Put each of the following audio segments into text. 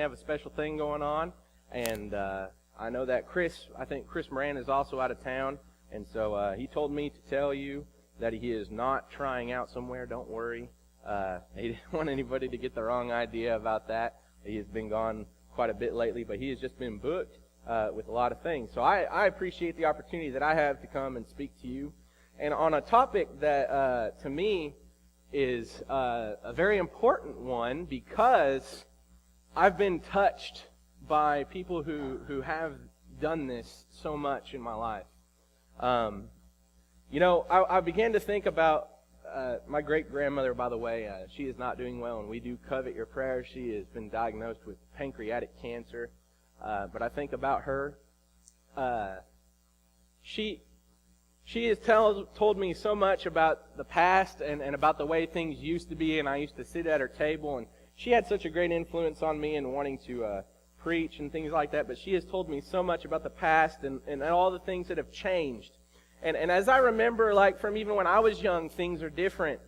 have a special thing going on, and I know that I think Chris Moran is also out of town, and so he told me to tell you that he is not trying out somewhere. Don't worry. He didn't want anybody to get the wrong idea about that. He has been gone quite a bit lately, but he has just been booked with a lot of things. So I appreciate the opportunity that I have to come and speak to you, and on a topic that to me is a very important one, because I've been touched by people who have done this so much in my life. I began to think about my great-grandmother, by the way. She is not doing well, and we do covet your prayers. She has been diagnosed with pancreatic cancer. But I think about her. She has told me so much about the past and about the way things used to be, and I used to sit at her table, and she had such a great influence on me in wanting to preach and things like that, but she has told me so much about the past and all the things that have changed. And as I remember, like from even when I was young, things are different.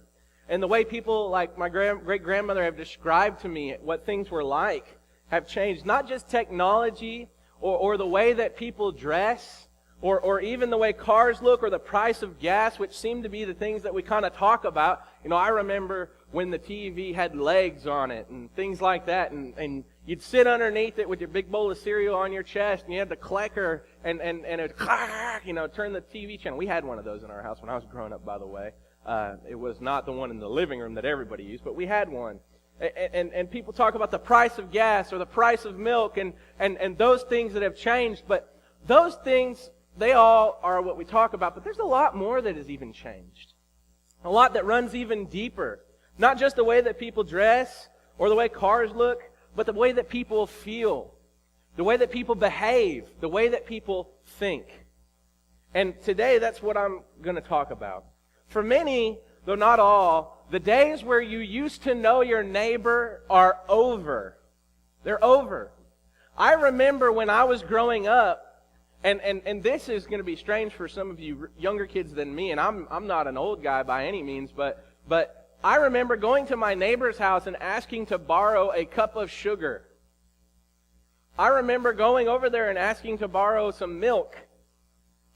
And the way people like my great-grandmother have described to me what things were like have changed. Not just technology or the way that people dress or even the way cars look or the price of gas, which seem to be the things that we kind of talk about. I remember when the TV had legs on it and things like that, and you'd sit underneath it with your big bowl of cereal on your chest, and you had the clicker, and it would, turn the TV channel. We had one of those in our house when I was growing up, by the way. It was not the one in the living room that everybody used, but we had one. And people talk about the price of gas or the price of milk and those things that have changed, but those things, they all are what we talk about, but there's a lot more that has even changed. A lot that runs even deeper. Not just the way that people dress or the way cars look, but the way that people feel, the way that people behave, the way that people think. And today, that's what I'm going to talk about. For many, though not all, the days where you used to know your neighbor are over. They're over. I remember when I was growing up, and this is going to be strange for some of you younger kids than me, and I'm not an old guy by any means, but I remember going to my neighbor's house and asking to borrow a cup of sugar. I remember going over there and asking to borrow some milk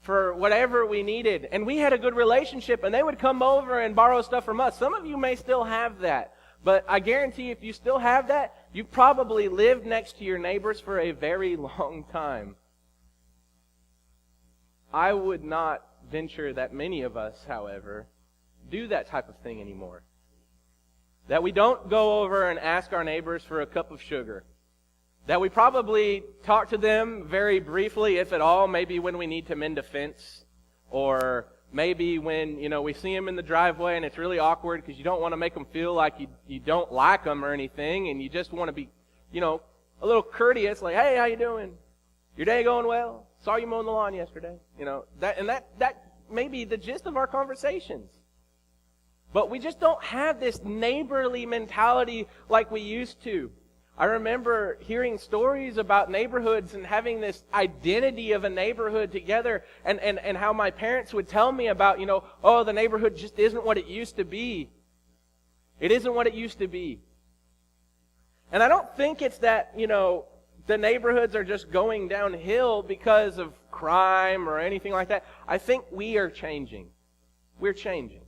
for whatever we needed. And we had a good relationship, and they would come over and borrow stuff from us. Some of you may still have that, but I guarantee if you still have that, you probably lived next to your neighbors for a very long time. I would not venture that many of us, however, do that type of thing anymore. That we don't go over and ask our neighbors for a cup of sugar. That we probably talk to them very briefly, if at all, maybe when we need to mend a fence, or maybe when, we see them in the driveway and it's really awkward because you don't want to make them feel like you don't like them or anything, and you just want to be, a little courteous, like, hey, how you doing? Your day going well? Saw you mowing the lawn yesterday. That may be the gist of our conversations. But we just don't have this neighborly mentality like we used to. I remember hearing stories about neighborhoods and having this identity of a neighborhood together, and how my parents would tell me about, the neighborhood just isn't what it used to be. It isn't what it used to be. And I don't think it's that, the neighborhoods are just going downhill because of crime or anything like that. I think we are changing. We're changing.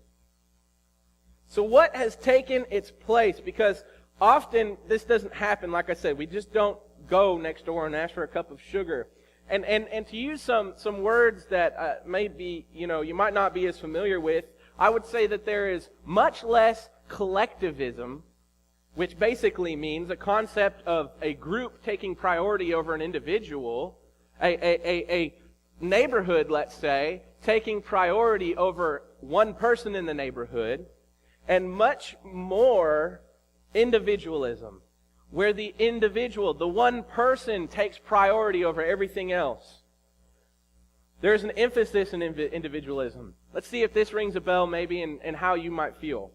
So what has taken its place? Because often this doesn't happen, like I said. We just don't go next door and ask for a cup of sugar. And to use some words that maybe, you might not be as familiar with, I would say that there is much less collectivism, which basically means a concept of a group taking priority over an individual, a neighborhood, let's say, taking priority over one person in the neighborhood, and much more individualism, where the individual, the one person, takes priority over everything else. There's an emphasis in individualism. Let's see if this rings a bell maybe and how you might feel.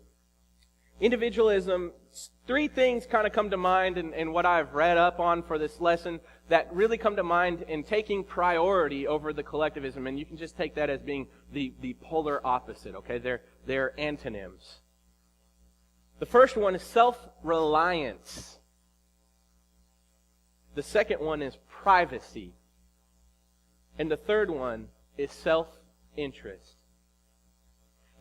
Individualism, three things kind of come to mind in what I've read up on for this lesson that really come to mind in taking priority over the collectivism. And you can just take that as being the polar opposite, okay? They're antonyms. The first one is self-reliance. The second one is privacy. And the third one is self-interest.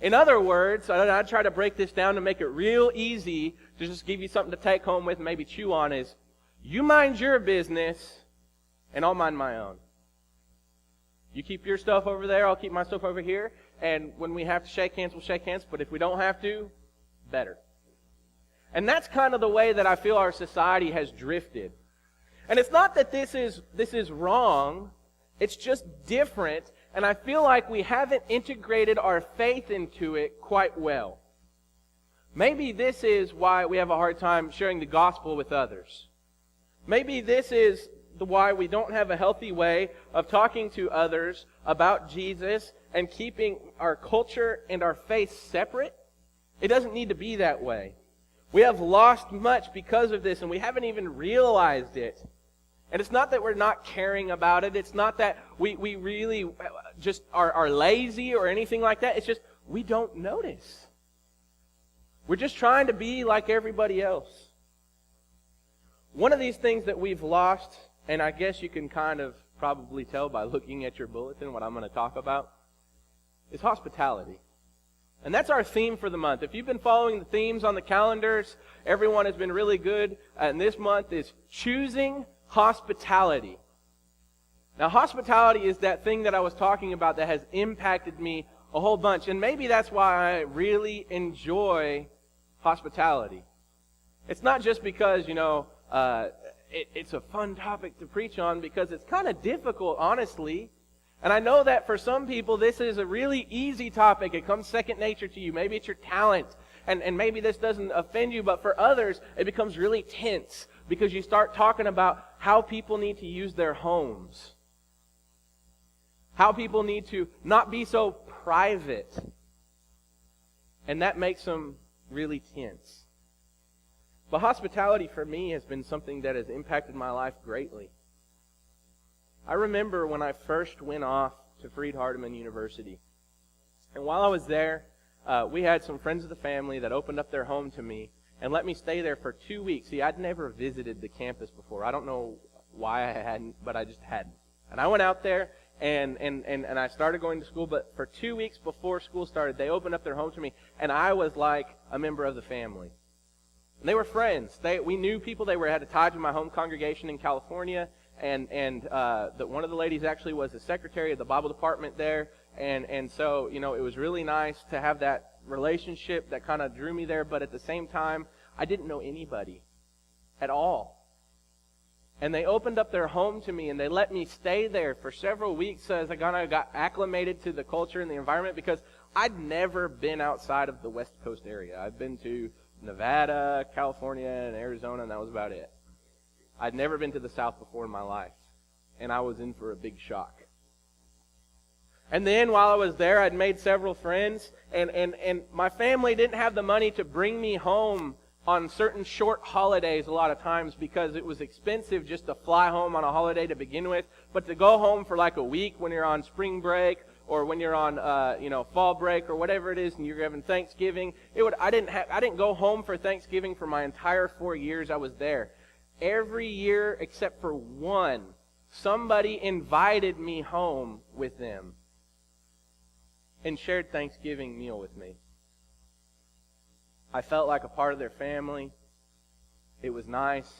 In other words, I try to break this down to make it real easy to just give you something to take home with and maybe chew on is, you mind your business and I'll mind my own. You keep your stuff over there, I'll keep my stuff over here, and when we have to shake hands, we'll shake hands, but if we don't have to, better. And that's kind of the way that I feel our society has drifted. And it's not that this is wrong, it's just different, and I feel like we haven't integrated our faith into it quite well. Maybe this is why we have a hard time sharing the gospel with others. Maybe this is why we don't have a healthy way of talking to others about Jesus and keeping our culture and our faith separate. It doesn't need to be that way. We have lost much because of this, and we haven't even realized it. And it's not that we're not caring about it. It's not that we really just are lazy or anything like that. It's just we don't notice. We're just trying to be like everybody else. One of these things that we've lost, and I guess you can kind of probably tell by looking at your bulletin what I'm going to talk about, is hospitality. And that's our theme for the month. If you've been following the themes on the calendars, everyone has been really good. And this month is choosing hospitality. Now, hospitality is that thing that I was talking about that has impacted me a whole bunch. And maybe that's why I really enjoy hospitality. It's not just because, it's a fun topic to preach on, because it's kind of difficult, honestly. And I know that for some people, this is a really easy topic. It comes second nature to you. Maybe it's your talent. And maybe this doesn't offend you, but for others, it becomes really tense because you start talking about how people need to use their homes. How people need to not be so private. And that makes them really tense. But hospitality for me has been something that has impacted my life greatly. I remember when I first went off to Freed-Hardeman University. And while I was there, we had some friends of the family that opened up their home to me and let me stay there for 2 weeks. See, I'd never visited the campus before. I don't know why I hadn't, but I just hadn't. And I went out there and I started going to school, but for 2 weeks before school started, they opened up their home to me, and I was like a member of the family. And they were friends. We knew people. They had a tie to my home congregation in California. And one of the ladies actually was the secretary of the Bible department there. And so, it was really nice to have that relationship that kind of drew me there. But at the same time, I didn't know anybody at all. And they opened up their home to me, and they let me stay there for several weeks as I kind of got acclimated to the culture and the environment, because I'd never been outside of the West Coast area. I'd been to Nevada, California, and Arizona, and that was about it. I'd never been to the South before in my life, and I was in for a big shock. And then while I was there, I'd made several friends, and my family didn't have the money to bring me home on certain short holidays a lot of times, because it was expensive just to fly home on a holiday to begin with. But to go home for like a week when you're on spring break, or when you're on fall break, or whatever it is, and you're having Thanksgiving, I didn't go home for Thanksgiving for my entire 4 years I was there. Every year except for one, somebody invited me home with them and shared Thanksgiving meal with me. I felt like a part of their family. It was nice.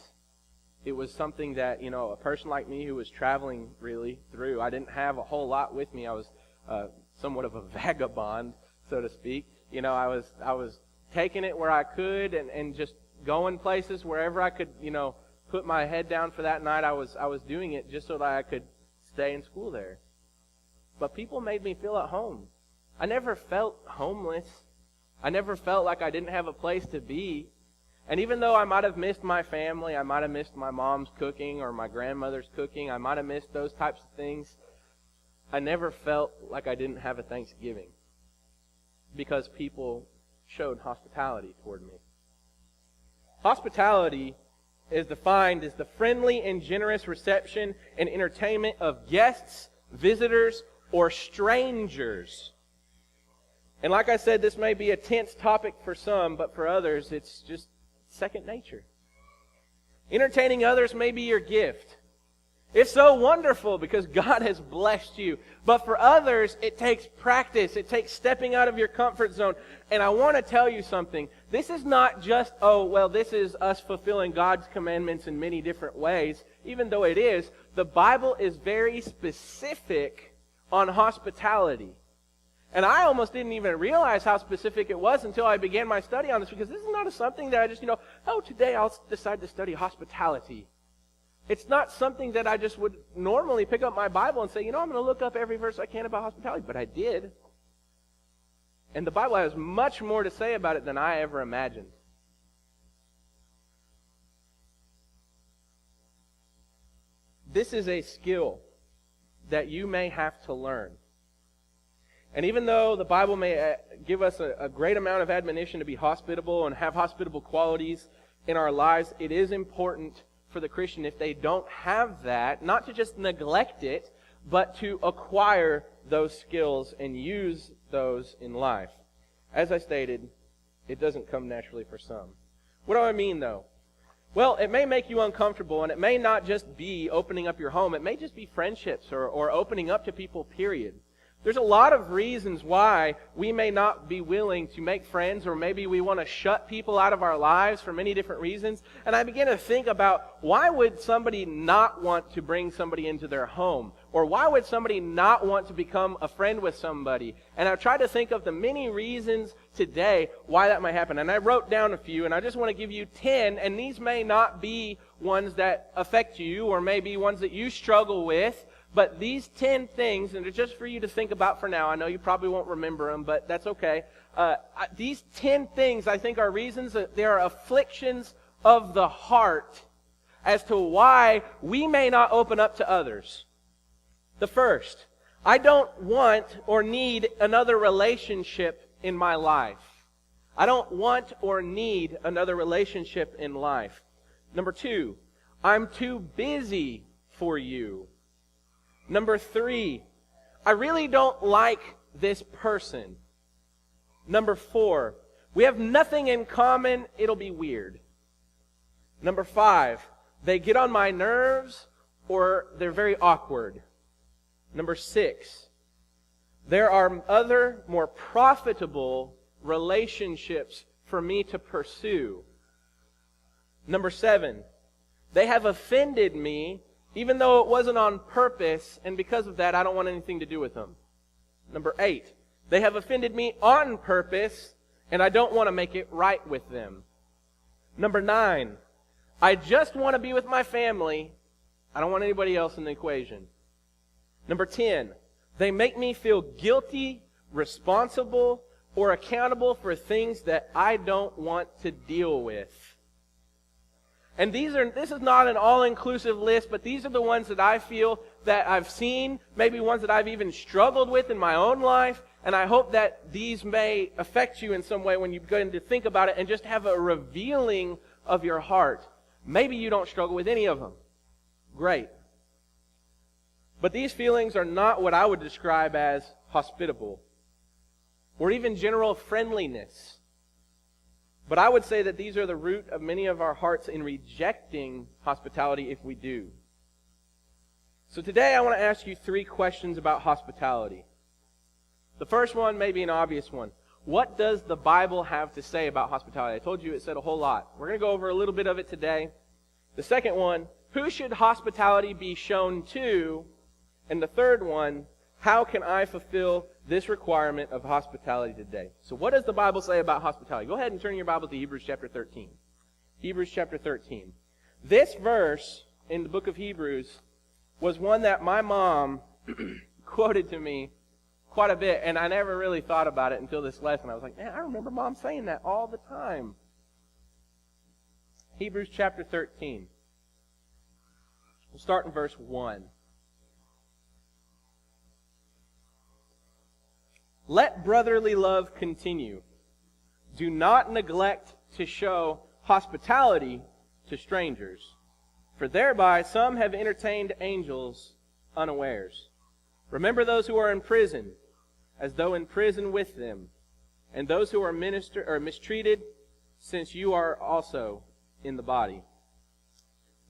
It was something that, a person like me who was traveling really through, I didn't have a whole lot with me. I was somewhat of a vagabond, so to speak. I was taking it where I could and just going places wherever I could, put my head down for that night. I was doing it just so that I could stay in school there. But people made me feel at home. I never felt homeless. I never felt like I didn't have a place to be. And even though I might have missed my family, I might have missed my mom's cooking or my grandmother's cooking, I might have missed those types of things, I never felt like I didn't have a Thanksgiving, because people showed hospitality toward me. Hospitality is defined as the friendly and generous reception and entertainment of guests, visitors, or strangers. And like I said, this may be a tense topic for some, but for others, it's just second nature. Entertaining others may be your gift. It's so wonderful because God has blessed you. But for others, it takes practice. It takes stepping out of your comfort zone. And I want to tell you something. This is not just, this is us fulfilling God's commandments in many different ways. Even though it is, the Bible is very specific on hospitality. And I almost didn't even realize how specific it was until I began my study on this, because this is not something that I just, today I'll decide to study hospitality. It's not something that I just would normally pick up my Bible and say, I'm going to look up every verse I can about hospitality. But I did. And the Bible has much more to say about it than I ever imagined. This is a skill that you may have to learn. And even though the Bible may give us a great amount of admonition to be hospitable and have hospitable qualities in our lives, it is important for the Christian, if they don't have that, not to just neglect it, but to acquire those skills and use those in life. As I stated, it doesn't come naturally for some. What do I mean, though? Well, it may make you uncomfortable, and it may not just be opening up your home. It may just be friendships or opening up to people, period. There's a lot of reasons why we may not be willing to make friends, or maybe we want to shut people out of our lives for many different reasons. And I begin to think about, why would somebody not want to bring somebody into their home? Or why would somebody not want to become a friend with somebody? And I've tried to think of the many reasons today why that might happen. And I wrote down a few, and I just want to give you 10, and these may not be ones that affect you, or maybe ones that you struggle with. But these 10 things, and they're just for you to think about for now. I know you probably won't remember them, but that's okay. These 10 things, I think, are reasons that there are afflictions of the heart as to why we may not open up to others. The first, I don't want or need another relationship in my life. I don't want or need another relationship in life. Number 2, I'm too busy for you. Number 3, I really don't like this person. Number 4, we have nothing in common, it'll be weird. Number 5, they get on my nerves or they're very awkward. Number 6, there are other more profitable relationships for me to pursue. Number 7, they have offended me even though it wasn't on purpose, and because of that, I don't want anything to do with them. Number 8, they have offended me on purpose, and I don't want to make it right with them. Number 9, I just want to be with my family. I don't want anybody else in the equation. Number 10, they make me feel guilty, responsible, or accountable for things that I don't want to deal with. And this is not an all-inclusive list, but these are the ones that I feel that I've seen, maybe ones that I've even struggled with in my own life, and I hope that these may affect you in some way when you begin to think about it and just have a revealing of your heart. Maybe you don't struggle with any of them. Great. But these feelings are not what I would describe as hospitable, or even general friendliness. But I would say that these are the root of many of our hearts in rejecting hospitality if we do. So today I want to ask you 3 questions about hospitality. The first one may be an obvious one. What does the Bible have to say about hospitality? I told you it said a whole lot. We're going to go over a little bit of it today. The second one, who should hospitality be shown to? And the third one, how can I fulfill this requirement of hospitality today? So what does the Bible say about hospitality? Go ahead and turn your Bible to Hebrews chapter 13. Hebrews chapter 13. This verse in the book of Hebrews was one that my mom quoted to me quite a bit, and I never really thought about it until this lesson. I was like, man, I remember Mom saying that all the time. Hebrews chapter 13. We'll start in verse 1. Let brotherly love continue. Do not neglect to show hospitality to strangers, for thereby some have entertained angels unawares. Remember those who are in prison, as though in prison with them, and those who are mistreated, since you are also in the body.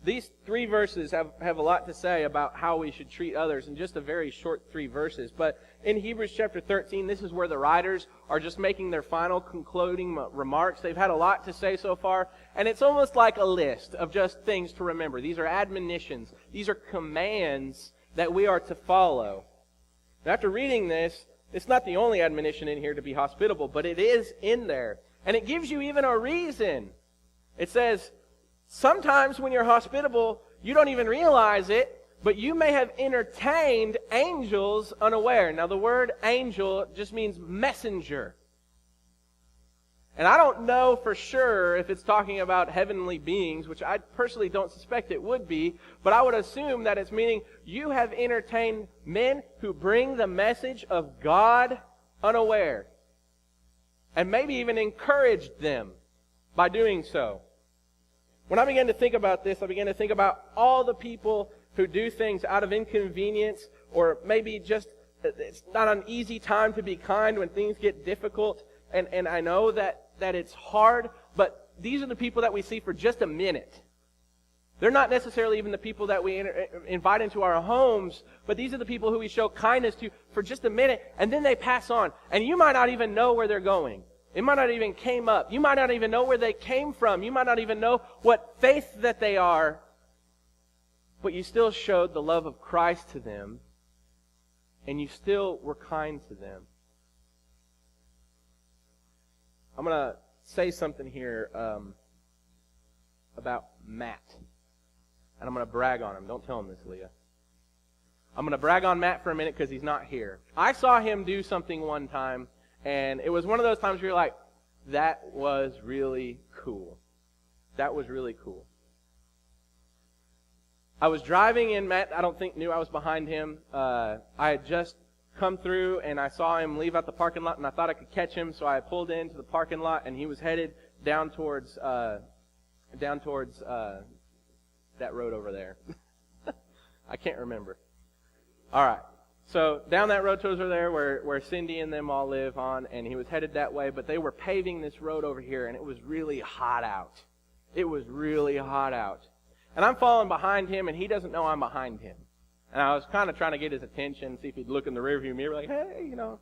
These 3 verses have a lot to say about how we should treat others in just a very short 3 verses. But in Hebrews chapter 13, this is where the writers are just making their final concluding remarks. They've had a lot to say so far, and it's almost like a list of just things to remember. These are admonitions. These are commands that we are to follow. And after reading this, it's not the only admonition in here to be hospitable, but it is in there. And it gives you even a reason. It says, sometimes when you're hospitable, you don't even realize it, but you may have entertained angels unaware. Now, the word angel just means messenger. And I don't know for sure if it's talking about heavenly beings, which I personally don't suspect it would be, but I would assume that it's meaning you have entertained men who bring the message of God unaware. And maybe even encouraged them by doing so. When I began to think about this, I began to think about all the people who do things out of inconvenience, or maybe just it's not an easy time to be kind when things get difficult. And I know that it's hard, but these are the people that we see for just a minute. They're not necessarily even the people that we invite into our homes, but these are the people who we show kindness to for just a minute, and then they pass on. And you might not even know where they're going. It might not even came up. You might not even know where they came from. You might not even know what faith that they are. But you still showed the love of Christ to them, and you still were kind to them. I'm going to say something here about Matt. And I'm going to brag on him. Don't tell him this, Leah. I'm going to brag on Matt for a minute because he's not here. I saw him do something one time, and it was one of those times where you're like, that was really cool. That was really cool. I was driving, and Matt, I don't think, knew I was behind him. I had just come through, and I saw him leave out the parking lot, and I thought I could catch him, so I pulled into the parking lot, and he was headed down towards that road over there. I can't remember. All right. So down that road towards over there where Cindy and them all live on, and he was headed that way, but they were paving this road over here, and it was really hot out. It was really hot out. And I'm following behind him, and he doesn't know I'm behind him. And I was kind of trying to get his attention, see if he'd look in the rearview mirror, like, hey, you know.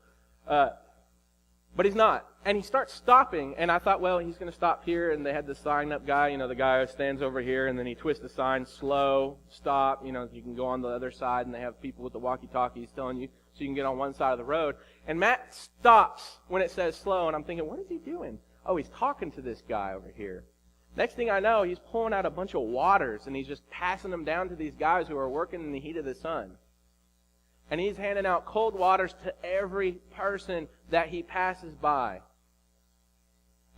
But he's not. And he starts stopping, and I thought, well, he's going to stop here, and they had the sign-up guy, you know, the guy who stands over here, and then he twists the sign, slow, stop, you know, you can go on the other side, and they have people with the walkie-talkies telling you so you can get on one side of the road. And Matt stops when it says slow, and I'm thinking, what is he doing? Oh, he's talking to this guy over here. Next thing I know, he's pulling out a bunch of waters, and he's just passing them down to these guys who are working in the heat of the sun. And he's handing out cold waters to every person that he passes by.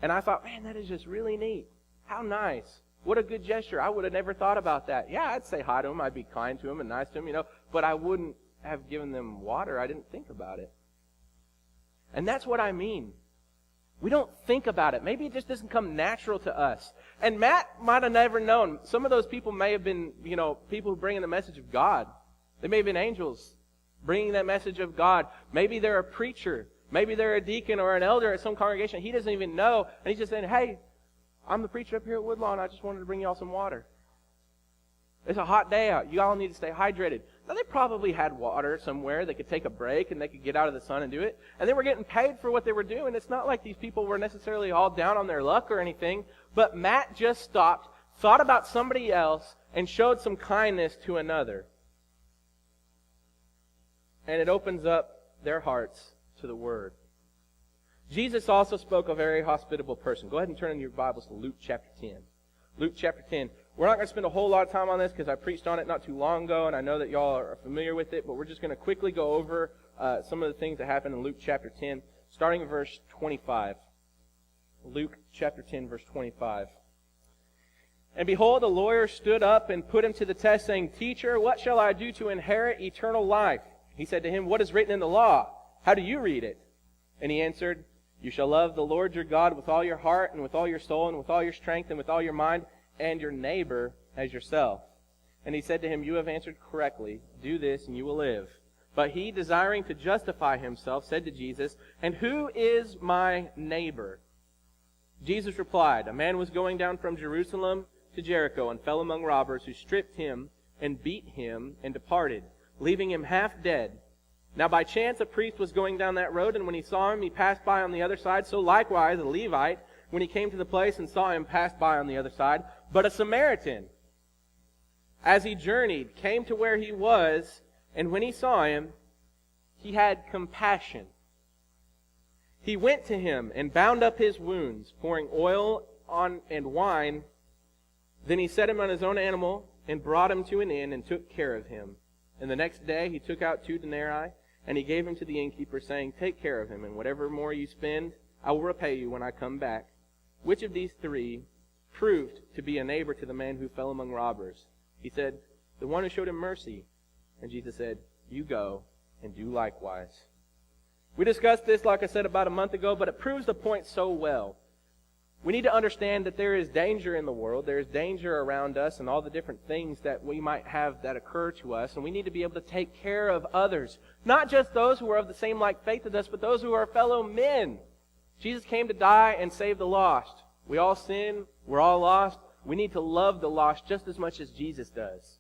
And I thought, man, that is just really neat. How nice. What a good gesture. I would have never thought about that. Yeah, I'd say hi to him. I'd be kind to him and nice to him, you know. But I wouldn't have given them water. I didn't think about it. And that's what I mean. We don't think about it. Maybe it just doesn't come natural to us. And Matt might have never known. Some of those people may have been, you know, people who bring in the message of God. They may have been angels bringing that message of God. Maybe they're a preacher. Maybe they're a deacon or an elder at some congregation. He doesn't even know. And he's just saying, hey, I'm the preacher up here at Woodlawn. I just wanted to bring y'all some water. It's a hot day out. You all need to stay hydrated. Now, they probably had water somewhere. They could take a break and they could get out of the sun and do it. And they were getting paid for what they were doing. It's not like these people were necessarily all down on their luck or anything. But Matt just stopped, thought about somebody else, and showed some kindness to another. And it opens up their hearts to the Word. Jesus also spoke a very hospitable person. Go ahead and turn in your Bibles to Luke chapter 10. Luke chapter 10. We're not going to spend a whole lot of time on this because I preached on it not too long ago, and I know that y'all are familiar with it, but we're just going to quickly go over some of the things that happened in Luke chapter 10, starting in verse 25. Luke chapter 10, verse 25. And behold, a lawyer stood up and put him to the test, saying, Teacher, what shall I do to inherit eternal life? He said to him, What is written in the law? How do you read it? And he answered, You shall love the Lord your God with all your heart and with all your soul and with all your strength and with all your mind, and your neighbor as yourself. And he said to him, You have answered correctly. Do this and you will live. But he, desiring to justify himself, said to Jesus, And who is my neighbor? Jesus replied, A man was going down from Jerusalem to Jericho and fell among robbers, who stripped him and beat him and departed, leaving him half dead. Now by chance a priest was going down that road, and when he saw him, he passed by on the other side. So likewise a Levite, when he came to the place and saw him, passed by on the other side. But a Samaritan, as he journeyed, came to where he was, and when he saw him, he had compassion. He went to him and bound up his wounds, pouring oil on and wine. Then he set him on his own animal and brought him to an inn and took care of him. And the next day he took out 2 denarii, and he gave him to the innkeeper, saying, "Take care of him, and whatever more you spend, I will repay you when I come back." Which of these 3 proved to be a neighbor to the man who fell among robbers? He said, "The one who showed him mercy." And Jesus said, "You go and do likewise." We discussed this, like I said, about a month ago, but it proves the point so well. We need to understand that there is danger in the world. There is danger around us and all the different things that we might have that occur to us. And we need to be able to take care of others. Not just those who are of the same like faith as us, but those who are fellow men. Jesus came to die and save the lost. We all sin. We're all lost. We need to love the lost just as much as Jesus does.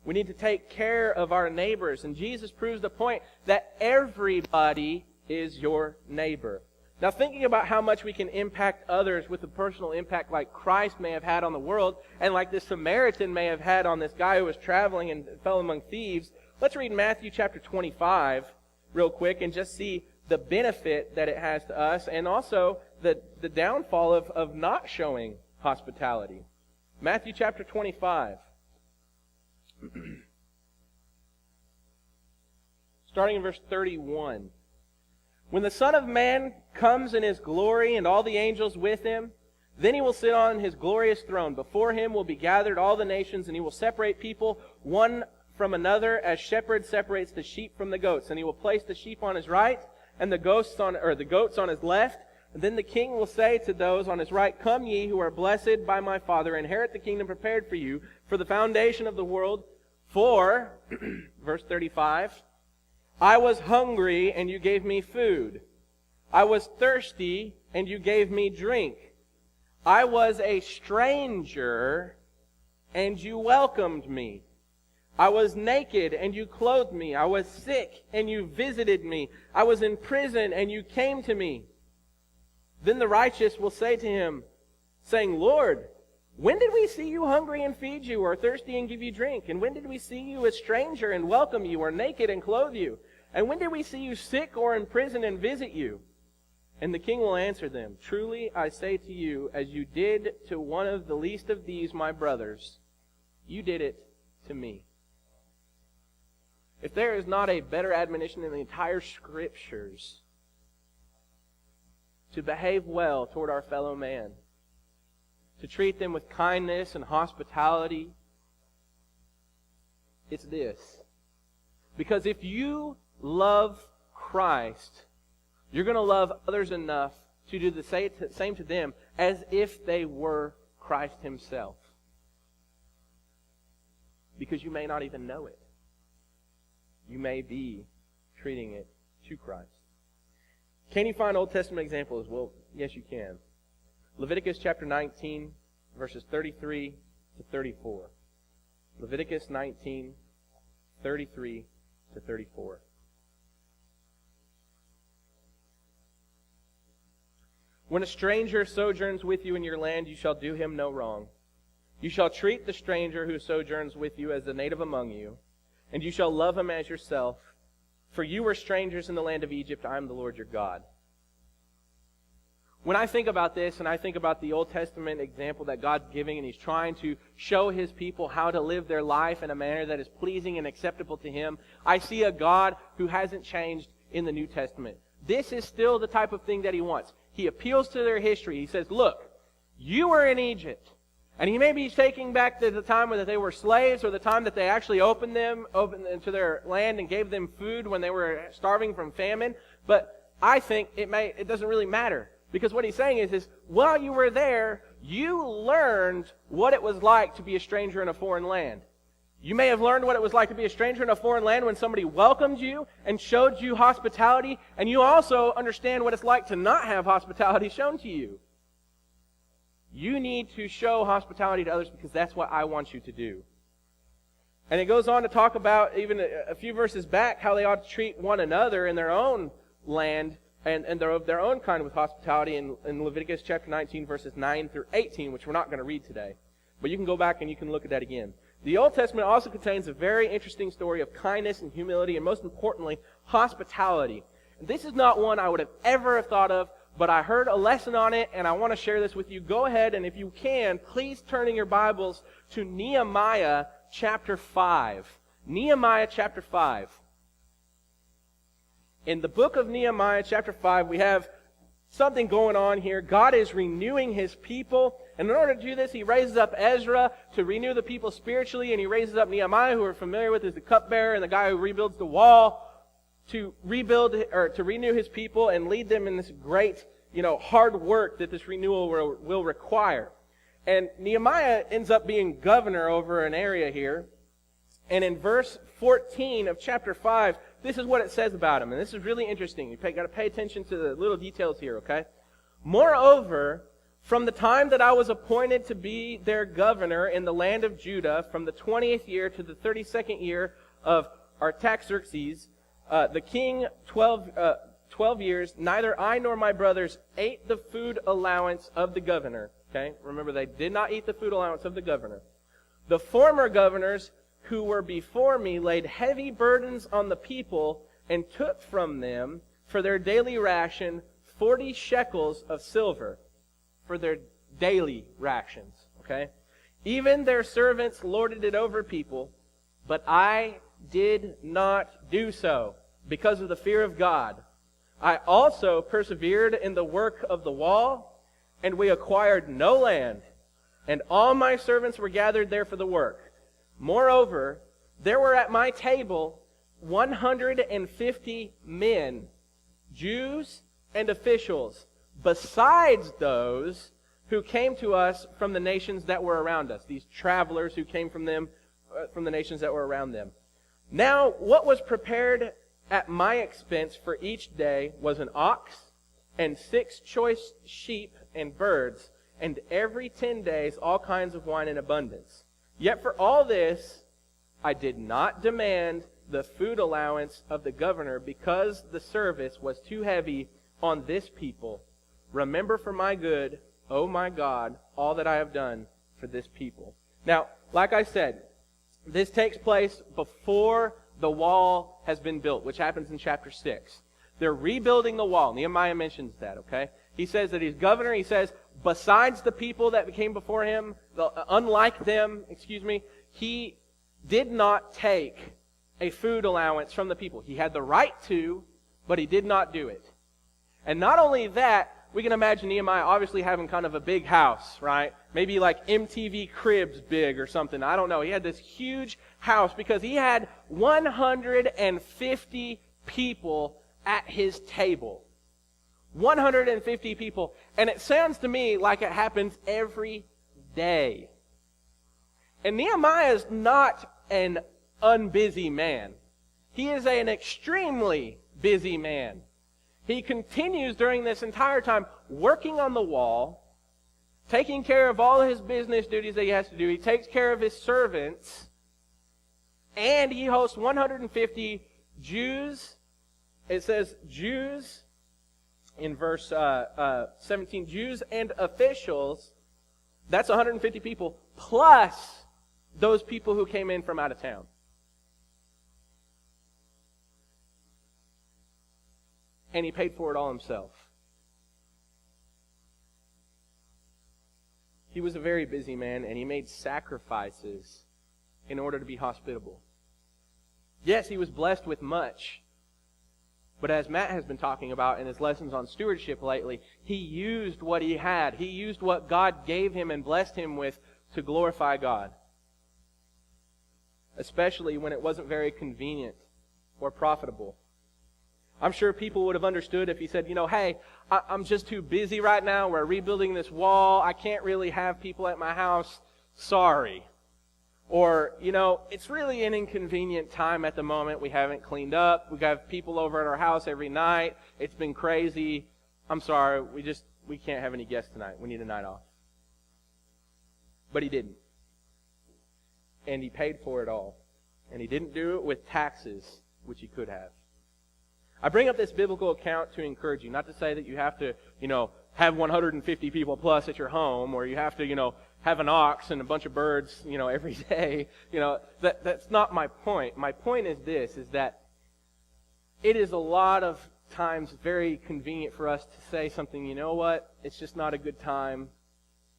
We need to take care of our neighbors. And Jesus proves the point that everybody is your neighbor. Now, thinking about how much we can impact others with a personal impact like Christ may have had on the world, and like this Samaritan may have had on this guy who was traveling and fell among thieves, let's read Matthew chapter 25 real quick and just see the benefit that it has to us, and also the downfall of not showing hospitality. Matthew chapter 25. Starting in verse 31. When the Son of Man comes in His glory and all the angels with Him, then He will sit on His glorious throne. Before Him will be gathered all the nations, and He will separate people one from another as shepherd separates the sheep from the goats. And He will place the sheep on His right and the goats on His left. And then the King will say to those on His right, "Come ye who are blessed by my Father, inherit the kingdom prepared for you for the foundation of the world. For," verse 35, "I was hungry, and you gave me food. I was thirsty, and you gave me drink. I was a stranger, and you welcomed me. I was naked, and you clothed me. I was sick, and you visited me. I was in prison, and you came to me." Then the righteous will say to Him, saying, "Lord, when did we see you hungry and feed you, or thirsty and give you drink? And when did we see you a stranger and welcome you, or naked and clothe you? And when did we see you sick or in prison and visit you?" And the King will answer them, "Truly I say to you, as you did to one of the least of these my brothers, you did it to me." If there is not a better admonition in the entire Scriptures to behave well toward our fellow man, to treat them with kindness and hospitality, it's this. Because if you love Christ, you're going to love others enough to do the same to them as if they were Christ Himself. Because you may not even know it. You may be treating it to Christ. Can you find Old Testament examples? Well, yes, you can. Leviticus chapter 19, verses 33 to 34. Leviticus 19, 33 to 34. "When a stranger sojourns with you in your land, you shall do him no wrong. You shall treat the stranger who sojourns with you as a native among you, and you shall love him as yourself. For you were strangers in the land of Egypt. I am the Lord your God." When I think about this, and I think about the Old Testament example that God's giving, and He's trying to show His people how to live their life in a manner that is pleasing and acceptable to Him, I see a God who hasn't changed in the New Testament. This is still the type of thing that He wants. He appeals to their history. He says, "Look, you were in Egypt." And He may be taking back to the time when they were slaves, or the time that they actually opened into their land and gave them food when they were starving from famine. But I think it doesn't really matter. Because what He's saying is while you were there, you learned what it was like to be a stranger in a foreign land. You may have learned what it was like to be a stranger in a foreign land when somebody welcomed you and showed you hospitality, and you also understand what it's like to not have hospitality shown to you. You need to show hospitality to others because that's what I want you to do. And it goes on to talk about, even a few verses back, how they ought to treat one another in their own land and their own kind with hospitality in Leviticus chapter 19, verses 9 through 18, which we're not going to read today. But you can go back and you can look at that again. The Old Testament also contains a very interesting story of kindness and humility, and most importantly, hospitality. And this is not one I would have ever thought of, but I heard a lesson on it, and I want to share this with you. Go ahead, and if you can, please turn in your Bibles to Nehemiah chapter 5. Nehemiah chapter 5. In the book of Nehemiah chapter 5, we have something going on here. God is renewing His people. And in order to do this, He raises up Ezra to renew the people spiritually, and He raises up Nehemiah, who we're familiar with as the cupbearer and the guy who rebuilds the wall, to rebuild or to renew His people and lead them in this great, hard work that this renewal will require. And Nehemiah ends up being governor over an area here. And in verse 14 of chapter 5, this is what it says about him. And this is really interesting. You've got to pay attention to the little details here, okay? Moreover, from the time that I was appointed to be their governor in the land of Judah, from the 20th year to the 32nd year of Artaxerxes, the king 12 years, neither I nor my brothers ate the food allowance of the governor. Okay? Remember, they did not eat the food allowance of the governor. The former governors who were before me laid heavy burdens on the people and took from them for their daily ration 40 shekels of silver for their daily rations. Okay? Even their servants lorded it over people, but I did not do so because of the fear of God. I also persevered in the work of the wall, and we acquired no land, and all my servants were gathered there for the work. Moreover, there were at my table 150 men, Jews and officials, besides those who came to us from the nations that were around us, these travelers who came from them, from the nations that were around them. Now, what was prepared at my expense for each day was an ox and 6 choice sheep and birds, and every 10 days all kinds of wine in abundance. Yet for all this, I did not demand the food allowance of the governor because the service was too heavy on this people. Remember for my good, O my God, all that I have done for this people. Now, like I said, this takes place before the wall has been built, which happens in chapter 6. They're rebuilding the wall. Nehemiah mentions that, okay? He says that he's governor. He says, besides the people that came before him, unlike them, he did not take a food allowance from the people. He had the right to, but he did not do it. And not only that, we can imagine Nehemiah obviously having kind of a big house, right? Maybe like MTV Cribs big or something. I don't know. He had this huge house because he had 150 people at his table. 150 people. And it sounds to me like it happens every day. And Nehemiah is not an unbusy man. He is an extremely busy man. He continues during this entire time working on the wall, taking care of all his business duties that he has to do. He takes care of his servants, and he hosts 150 Jews. It says Jews in verse 17, Jews and officials. That's 150 people, plus those people who came in from out of town. And he paid for it all himself. He was a very busy man, and he made sacrifices in order to be hospitable. Yes, he was blessed with much. But as Matt has been talking about in his lessons on stewardship lately, he used what he had. He used what God gave him and blessed him with to glorify God. Especially when it wasn't very convenient or profitable. I'm sure people would have understood if he said, hey, I'm just too busy right now. We're rebuilding this wall. I can't really have people at my house. Sorry. Or, it's really an inconvenient time at the moment. We haven't cleaned up. We have people over at our house every night. It's been crazy. I'm sorry. We can't have any guests tonight. We need a night off. But he didn't. And he paid for it all. And he didn't do it with taxes, which he could have. I bring up this biblical account to encourage you, not to say that you have to, have 150 people plus at your home, or you have to, have an ox and a bunch of birds, every day. That's not my point. My point is this, is that it is a lot of times very convenient for us to say something, it's just not a good time.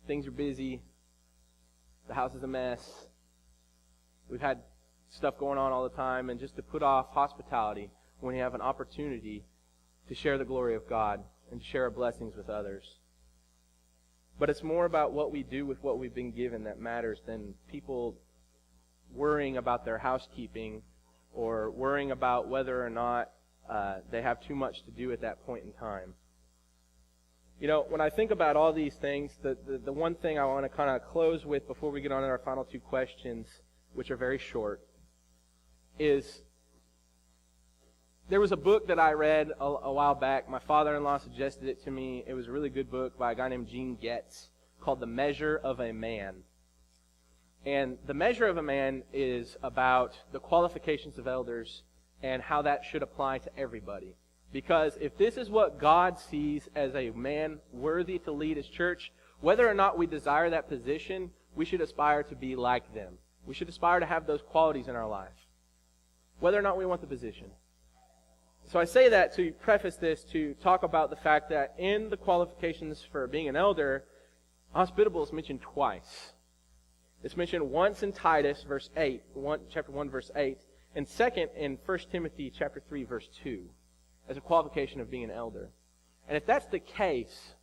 Things are busy. The house is a mess. We've had stuff going on all the time, and just to put off hospitality when you have an opportunity to share the glory of God and to share our blessings with others. But it's more about what we do with what we've been given that matters than people worrying about their housekeeping or worrying about whether or not they have too much to do at that point in time. When I think about all these things, the one thing I want to kind of close with before we get on to our final two questions, which are very short, is there was a book that I read a while back. My father-in-law suggested it to me. It was a really good book by a guy named Gene Getz called The Measure of a Man. And The Measure of a Man is about the qualifications of elders and how that should apply to everybody. Because if this is what God sees as a man worthy to lead his church, whether or not we desire that position, we should aspire to be like them. We should aspire to have those qualities in our life, whether or not we want the position. So I say that to preface this, to talk about the fact that in the qualifications for being an elder, hospitable is mentioned twice. It's mentioned once in Titus, chapter 1, verse 8, and second in 1 Timothy chapter 3, verse 2, as a qualification of being an elder. And if that's the case,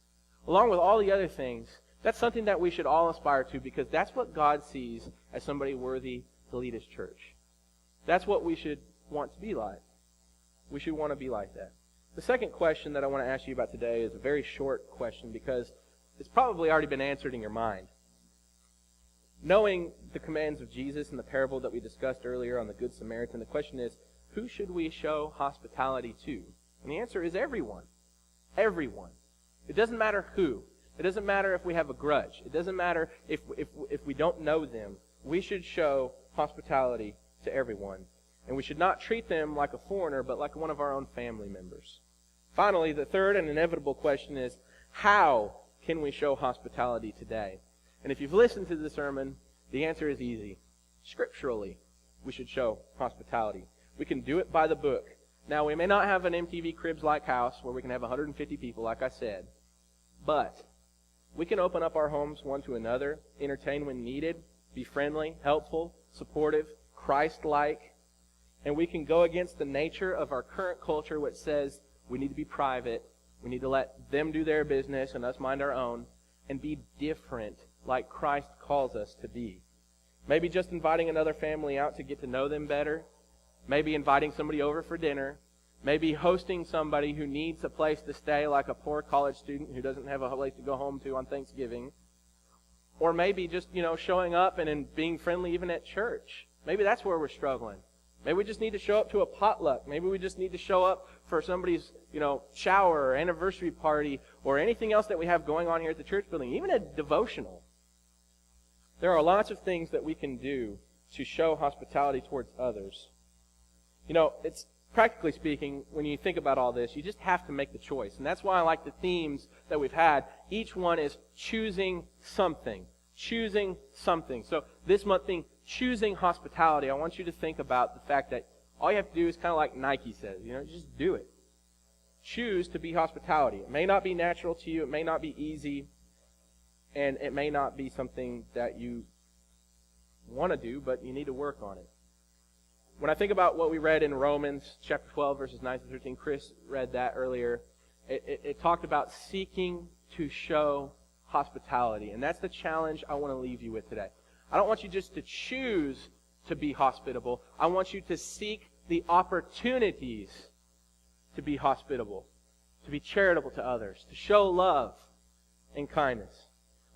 along with all the other things, that's something that we should all aspire to, because that's what God sees as somebody worthy to lead his church. That's what we should want to be like. We should want to be like that. The second question that I want to ask you about today is a very short question, because it's probably already been answered in your mind. Knowing the commands of Jesus and the parable that we discussed earlier on the Good Samaritan, the question is, who should we show hospitality to? And the answer is everyone. Everyone. It doesn't matter who. It doesn't matter if we have a grudge. It doesn't matter if we don't know them. We should show hospitality to everyone. And we should not treat them like a foreigner, but like one of our own family members. Finally, the third and inevitable question is, how can we show hospitality today? And if you've listened to the sermon, the answer is easy. Scripturally, we should show hospitality. We can do it by the book. Now, we may not have an MTV Cribs-like house where we can have 150 people, like I said, but we can open up our homes one to another, entertain when needed, be friendly, helpful, supportive, Christ-like, and we can go against the nature of our current culture, which says we need to be private, we need to let them do their business and us mind our own, and be different like Christ calls us to be. Maybe just inviting another family out to get to know them better, maybe inviting somebody over for dinner, maybe hosting somebody who needs a place to stay, like a poor college student who doesn't have a place to go home to on Thanksgiving, or maybe just, showing up and being friendly even at church. Maybe that's where we're struggling. Maybe we just need to show up to a potluck. Maybe we just need to show up for somebody's, shower or anniversary party or anything else that we have going on here at the church building, even a devotional. There are lots of things that we can do to show hospitality towards others. It's practically speaking, when you think about all this, you just have to make the choice. And that's why I like the themes that we've had. Each one is choosing something. Choosing something. So this month being choosing hospitality, I want you to think about the fact that all you have to do is kind of like Nike says, just do it. Choose to be hospitality. It may not be natural to you, it may not be easy, and it may not be something that you want to do, but you need to work on it. When I think about what we read in Romans chapter 12, verses 9 to 13, Chris read that earlier, it talked about seeking to show hospitality, and that's the challenge I want to leave you with today. I don't want you just to choose to be hospitable. I want you to seek the opportunities to be hospitable, to be charitable to others, to show love and kindness.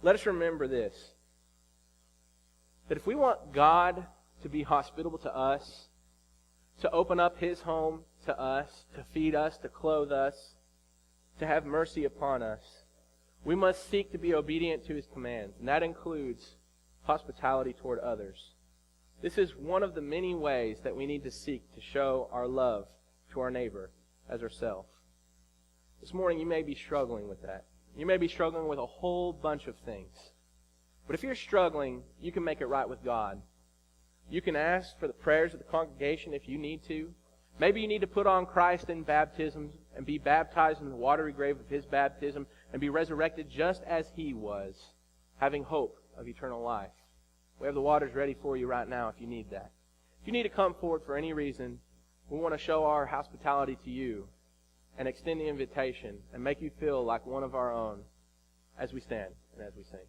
Let us remember this, that if we want God to be hospitable to us, to open up His home to us, to feed us, to clothe us, to have mercy upon us, we must seek to be obedient to His commands. And that includes hospitality toward others. This is one of the many ways that we need to seek to show our love to our neighbor as ourselves. This morning you may be struggling with that. You may be struggling with a whole bunch of things. But if you're struggling, you can make it right with God. You can ask for the prayers of the congregation if you need to. Maybe you need to put on Christ in baptism and be baptized in the watery grave of His baptism and be resurrected just as He was, having hope of eternal life. We have the waters ready for you right now if you need that. If you need to come forward for any reason, we want to show our hospitality to you and extend the invitation and make you feel like one of our own as we stand and as we sing.